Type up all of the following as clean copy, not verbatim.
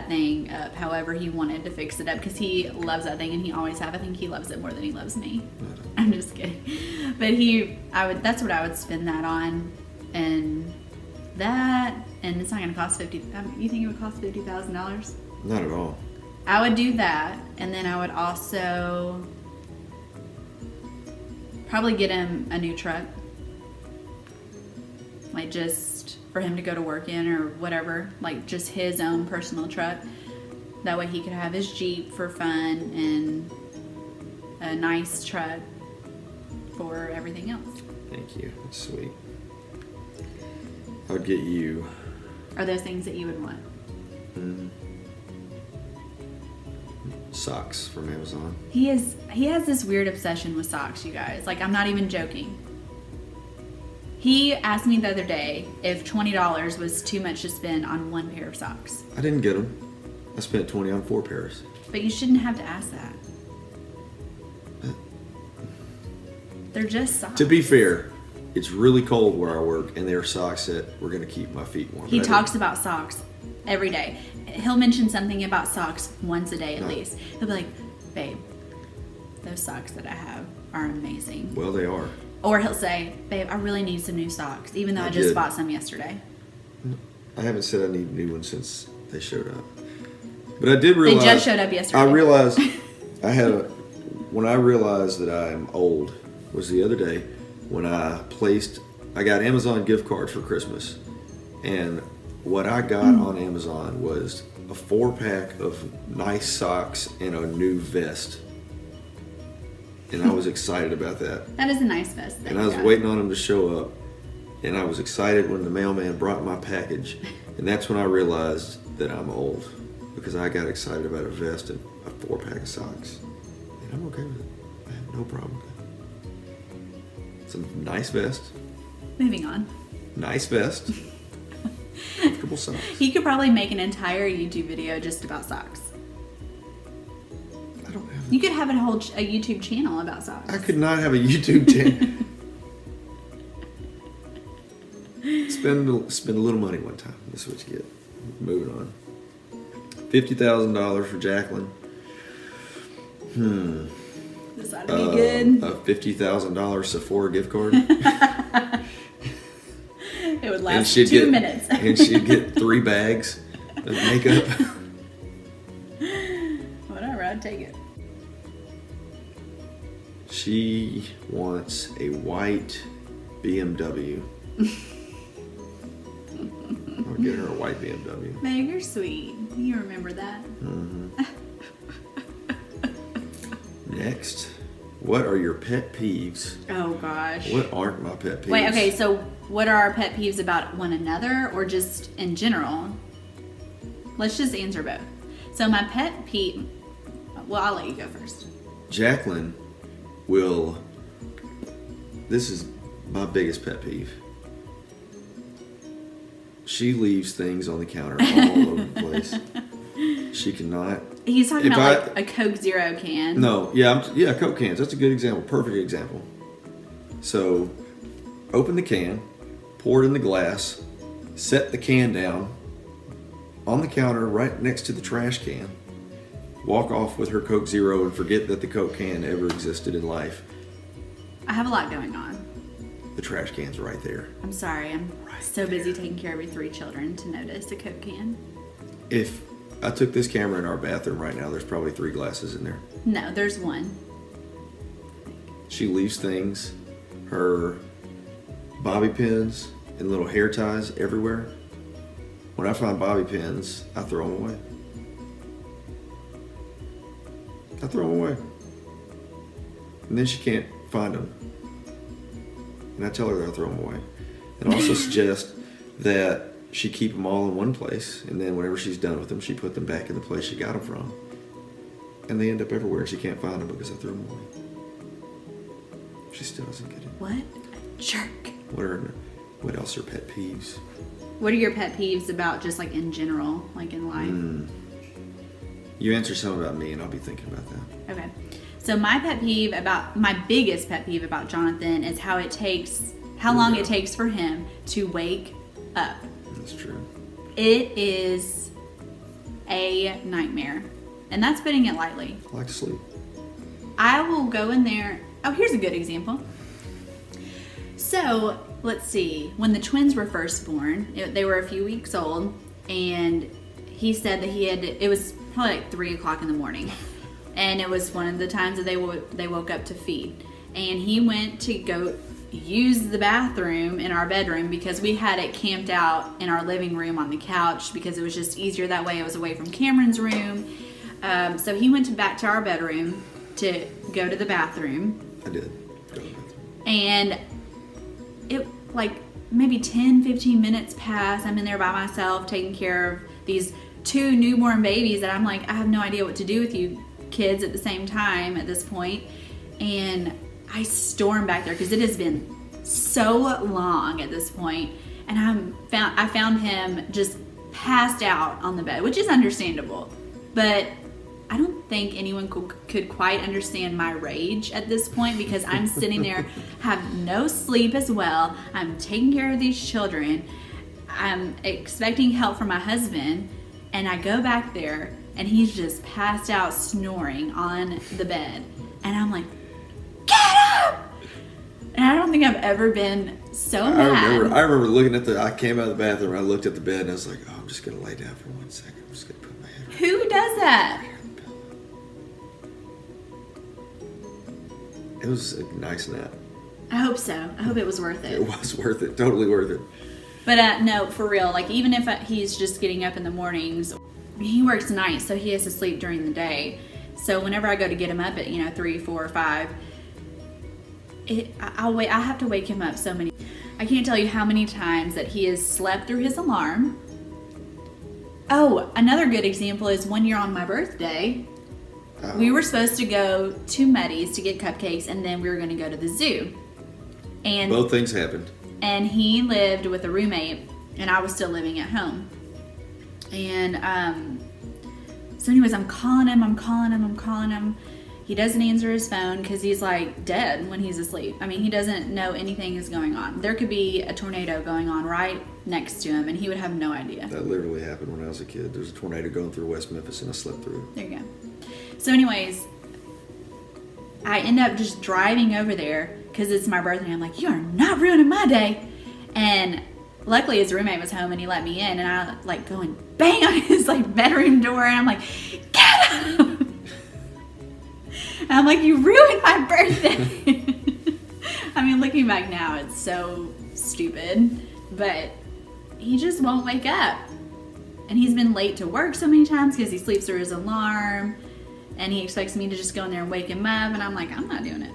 that thing up however he wanted to fix it up because he loves that thing and he always have. I think he loves it more than he loves me. I'm just kidding. But that's what I would spend that on. And it's not going to cost you think it would cost $50,000? Not at all. I would do that, and then I would also probably get him a new truck. Like just for him to go to work in or whatever, like just his own personal truck. That way he could have his Jeep for fun and a nice truck for everything else. Thank you. That's sweet. I would get you... Are those things that you would want? Socks from Amazon. He has this weird obsession with socks, you guys. Like, I'm not even joking. He asked me the other day if $20 was too much to spend on one pair of socks. I didn't get them. I spent $20 on 4 pairs. But you shouldn't have to ask that. They're just socks. To be fair, it's really cold where I work, and there are socks that we're going to keep my feet warm. He talks about socks every day. He'll mention something about socks once a day at least. He'll be like, babe, those socks that I have are amazing. Well, they are. Or he'll say, babe, I really need some new socks, even though I just bought some yesterday. I haven't said I need new ones since they showed up. But I did realize... They just showed up yesterday. I realized when I realized that I'm old was the other day when I got Amazon gift cards for Christmas. And what I got on Amazon was a 4-pack of nice socks and a new vest. And I was excited about that. That is a nice vest. And I was waiting on them to show up. And I was excited when the mailman brought my package. And that's when I realized that I'm old. Because I got excited about a vest and a 4-pack of socks. And I'm okay with it. I have no problem with it. It's a nice vest. Moving on. Nice vest. Comfortable socks. He could probably make an entire YouTube video just about socks. I don't have... You could have a YouTube channel about socks. I could not have a YouTube channel. Spend a little money one time. That's what you get. Moving on. $50,000 for Jacqueline. This ought to be good. A $50,000 Sephora gift card. It would last 2 minutes. And she'd get 3 bags of makeup. Whatever, I'd take it. She wants a white BMW. I'll get her a white BMW. Meg, you're sweet. You remember that. Next, what are your pet peeves? Oh, gosh. What aren't my pet peeves? Wait, okay, so what are our pet peeves about one another or just in general? Let's just answer both. So my pet peeve, well, I'll let you go first. Jacqueline this is my biggest pet peeve. She leaves things on the counter all over the place. She cannot. He's talking about like a Coke Zero can. No, Coke cans. That's a good example. Perfect example. So, open the can, pour it in the glass, set the can down on the counter right next to the trash can, walk off with her Coke Zero and forget that the Coke can ever existed in life. I have a lot going on. The trash can's right there. I'm sorry. I'm so busy taking care of your 3 children to notice a Coke can. If I took this camera in our bathroom right now, there's probably 3 glasses in there. No, there's 1. She leaves things, her bobby pins and little hair ties everywhere. When I find bobby pins, I throw them away. And then she can't find them. And I tell her that I throw them away. And also suggest that she keep them all in one place, and then whenever she's done with them, she put them back in the place she got them from. And they end up everywhere, and she can't find them because I threw them away. She still doesn't get it. What a jerk. What else are pet peeves? What are your pet peeves about just like in general, like in life? You answer something about me, and I'll be thinking about that. Okay. So my biggest pet peeve about Jonathan is how long it takes for him to wake up. That's true. It is a nightmare. And that's putting it lightly. I like to sleep. I will go in there. Oh, here's a good example. So, let's see. When the twins were first born, they were a few weeks old, and he said that it was probably like 3 o'clock in the morning. And it was one of the times that they woke up to feed. And he went to go use the bathroom in our bedroom because we had it camped out in our living room on the couch because it was just easier that way. It was away from Cameron's room. So he went back to our bedroom to go to the bathroom. I did. Go to the bathroom. And it, like, maybe 10-15 minutes passed. I'm in there by myself taking care of these 2 newborn babies that I'm like, I have no idea what to do with you kids at the same time at this point. And I stormed back there because it has been so long at this point. And I found him just passed out on the bed, which is understandable. But I don't think anyone could quite understand my rage at this point because I'm sitting there, have no sleep as well. I'm taking care of these children. I'm expecting help from my husband. And I go back there and he's just passed out snoring on the bed. And I'm like, get up! And I don't think I've ever been so mad. I remember looking at I came out of the bathroom, I looked at the bed and I was like, oh, I'm just going to lay down for 1 second. I'm just going to put my head Who does that? It was a nice nap. I hope so. I hope it was worth it. It was worth it. Totally worth it. But no, for real, like even if he's just getting up in the mornings, he works nights, so he has to sleep during the day. So whenever I go to get him up at 3, 4, 5, I have to wake him up so many. I can't tell you how many times that he has slept through his alarm. Oh, another good example is one year on my birthday. We were supposed to go to Muddy's to get cupcakes, and then we were going to go to the zoo. And both things happened. And he lived with a roommate, and I was still living at home. And so anyways, I'm calling him. He doesn't answer his phone because he's like dead when he's asleep. I mean, he doesn't know anything is going on. There could be a tornado going on right next to him, and he would have no idea. That literally happened when I was a kid. There's a tornado going through West Memphis, and I slept through it. There you go. So anyways, I end up just driving over there because it's my birthday. I'm like, you are not ruining my day. And luckily his roommate was home and he let me in, and I like go and bang on his like bedroom door, and I'm like, get up! And I'm like, you ruined my birthday. I mean, looking back now, it's so stupid, but he just won't wake up. And he's been late to work so many times because he sleeps through his alarm, and he expects me to just go in there and wake him up, and I'm like, I'm not doing it.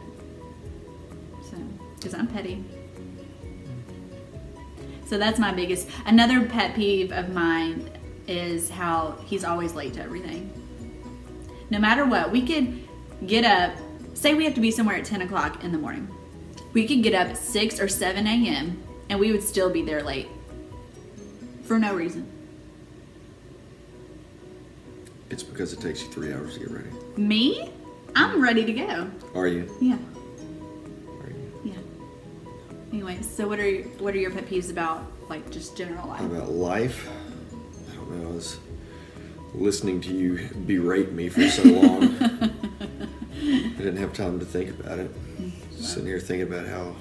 So, because I'm petty. So that's my biggest. Another pet peeve of mine is how he's always late to everything. No matter what, we could get up, say we have to be somewhere at 10 o'clock in the morning. We could get up at 6 or 7 a.m. and we would still be there late. For no reason. It's because it takes you 3 hours to get ready. Me? I'm ready to go. Are you? Yeah. Are you? Yeah. Anyway, so what are your pet peeves about, like, just general life? About life? I don't know. I was listening to you berate me for so long. I didn't have time to think about it. Just sitting here thinking about how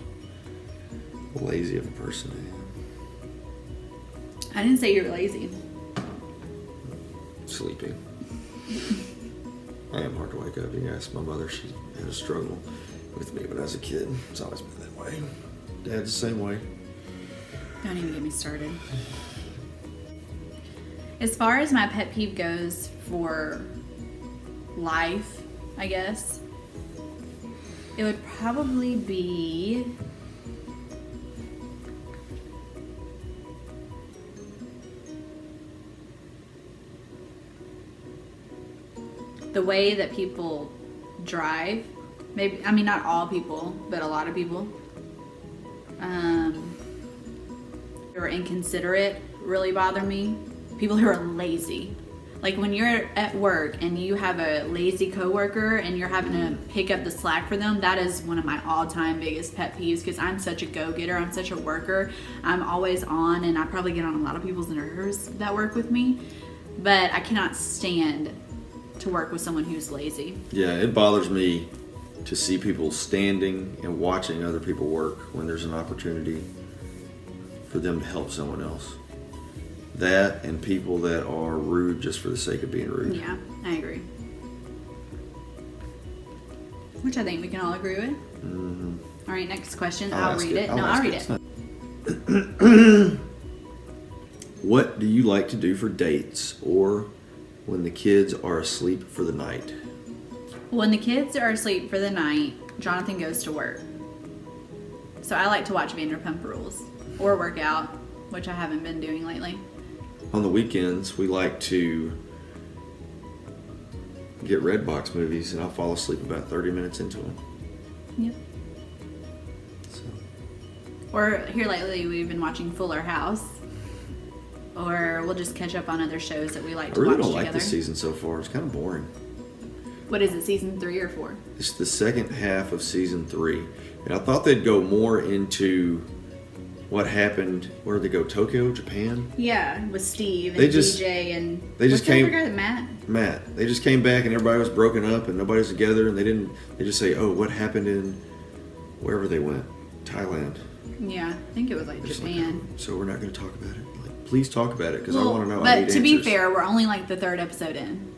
lazy of a person I am. I didn't say you were lazy. Sleeping. I am hard to wake up. You ask my mother, she had a struggle with me when I was a kid. It's always been that way. Dad's the same way. Don't even get me started. As far as my pet peeve goes for life, I guess, it would probably be the way that people drive. Maybe, I mean, not all people, but a lot of people. Who are inconsiderate really bother me. People who are lazy. Like when you're at work and you have a lazy coworker and you're having to pick up the slack for them, that is one of my all-time biggest pet peeves because I'm such a go-getter. I'm such a worker. I'm always on, and I probably get on a lot of people's nerves that work with me. but I cannot stand to work with someone who's lazy. Yeah, it bothers me to see people standing and watching other people work when there's an opportunity for them to help someone else. That and people that are rude just for the sake of being rude. Yeah, I agree. Which I think we can all agree with. Mm-hmm. All right, next question. I'll read it. No, I'll read it. What do you like to do for dates or when the kids are asleep for the night? When the kids are asleep for the night, Jonathan goes to work. So I like to watch Vanderpump Rules or work out, which I haven't been doing lately. On the weekends, we like to get Redbox movies, and I'll fall asleep about 30 minutes into them. Yep. So. Or here lately, we've been watching Fuller House. Or we'll just catch up on other shows that we like to watch together. I really don't like this season so far. It's kind of boring. What is it, season 3 or 4? It's the second half of season 3. And I thought they'd go more into what happened. Where did they go? Tokyo, Japan? Yeah, with Steve and DJ and... They just came... What's the other guy? Matt. They just came back and everybody was broken up and nobody was together. And they just say, oh, what happened in wherever they went? Thailand. Yeah, I think it was like just Japan. Like, so we're not going to talk about it? Like, please talk about it because I want to know. But to be fair, we're only like the 3rd episode in.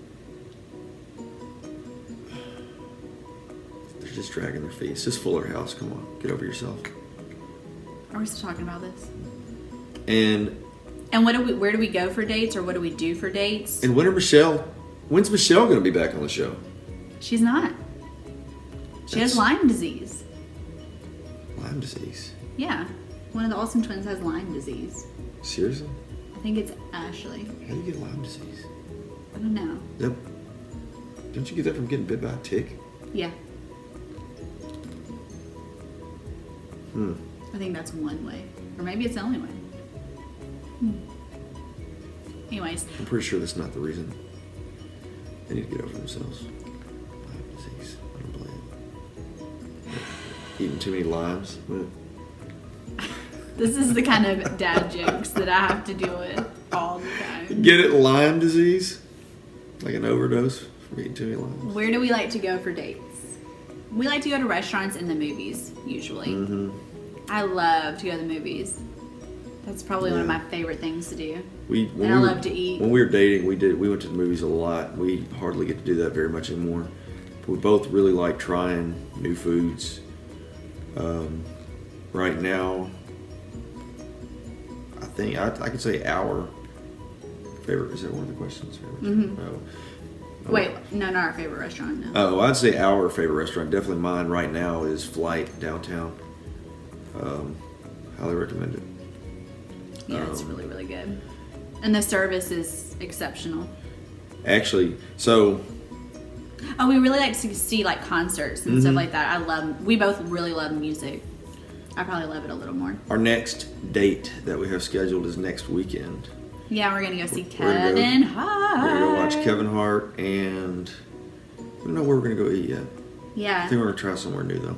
They're just dragging their feet. It's just Fuller House. Come on, get over yourself. Are we still talking about this? And where do we go for dates, or what do we do for dates? And when's Michelle going to be back on the show? She's not. She has Lyme disease. Lyme disease? Yeah. One of the Olsen twins has Lyme disease. Seriously? I think it's Ashley. How do you get Lyme disease? I don't know. Yep. Don't you get that from getting bit by a tick? Yeah. Hmm. I think that's one way. Or maybe it's the only way. Anyways. I'm pretty sure that's not the reason. They need to get over themselves. Lyme disease. I don't believe it. Eating too many limes. This is the kind of dad jokes that I have to deal with all the time. Get it? Lyme disease? Like an overdose from eating too many limes? Where do we like to go for dates? We like to go to restaurants and the movies, usually. Mm-hmm. I love to go to the movies. That's probably one of my favorite things to do. I love to eat. When we were dating, we went to the movies a lot. We hardly get to do that very much anymore. We both really like trying new foods. Right now, I think I could say our favorite. Is that one of the questions? Mm-hmm. No. Wait, no, not our favorite restaurant. No. Oh, I'd say our favorite restaurant. Definitely mine right now is Flight downtown. Highly recommend it. Yeah, it's really, really good. And the service is exceptional. Actually, so... Oh, we really like to see like concerts and stuff like that. We both really love music. I probably love it a little more. Our next date that we have scheduled is next weekend. Yeah, we're going to go see Kevin Hart. We're going to go watch Kevin Hart, and we don't know where we're going to go eat yet. Yeah. I think we're going to try somewhere new, though.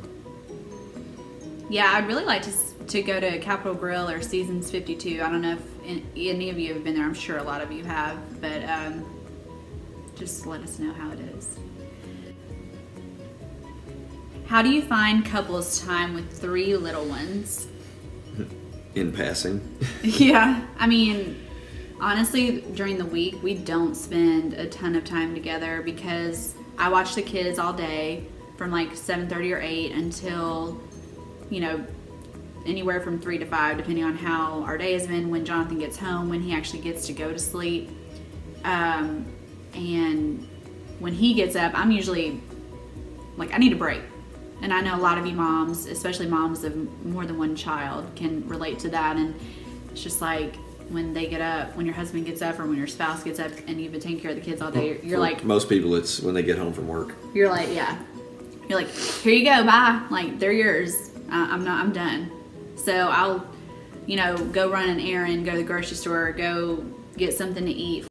Yeah, I'd really like to go to Capitol Grill or Seasons 52. I don't know if any of you have been there. I'm sure a lot of you have, but just let us know how it is. How do you find couples time with 3 little ones? In passing. Yeah, I mean, honestly, during the week, we don't spend a ton of time together because I watch the kids all day from like 7:30 or 8 until, anywhere from 3 to 5, depending on how our day has been, when Jonathan gets home, when he actually gets to go to sleep. And when he gets up, I'm usually like, I need a break. And I know a lot of you moms, especially moms of more than one child, can relate to that. And it's just like when they get up, when your husband gets up or when your spouse gets up and you've been taking care of the kids all day, you're like... Most people, it's when they get home from work. You're like, yeah. You're like, here you go, bye. Like, they're yours. I'm done. So I'll, go run an errand, go to the grocery store, go get something to eat.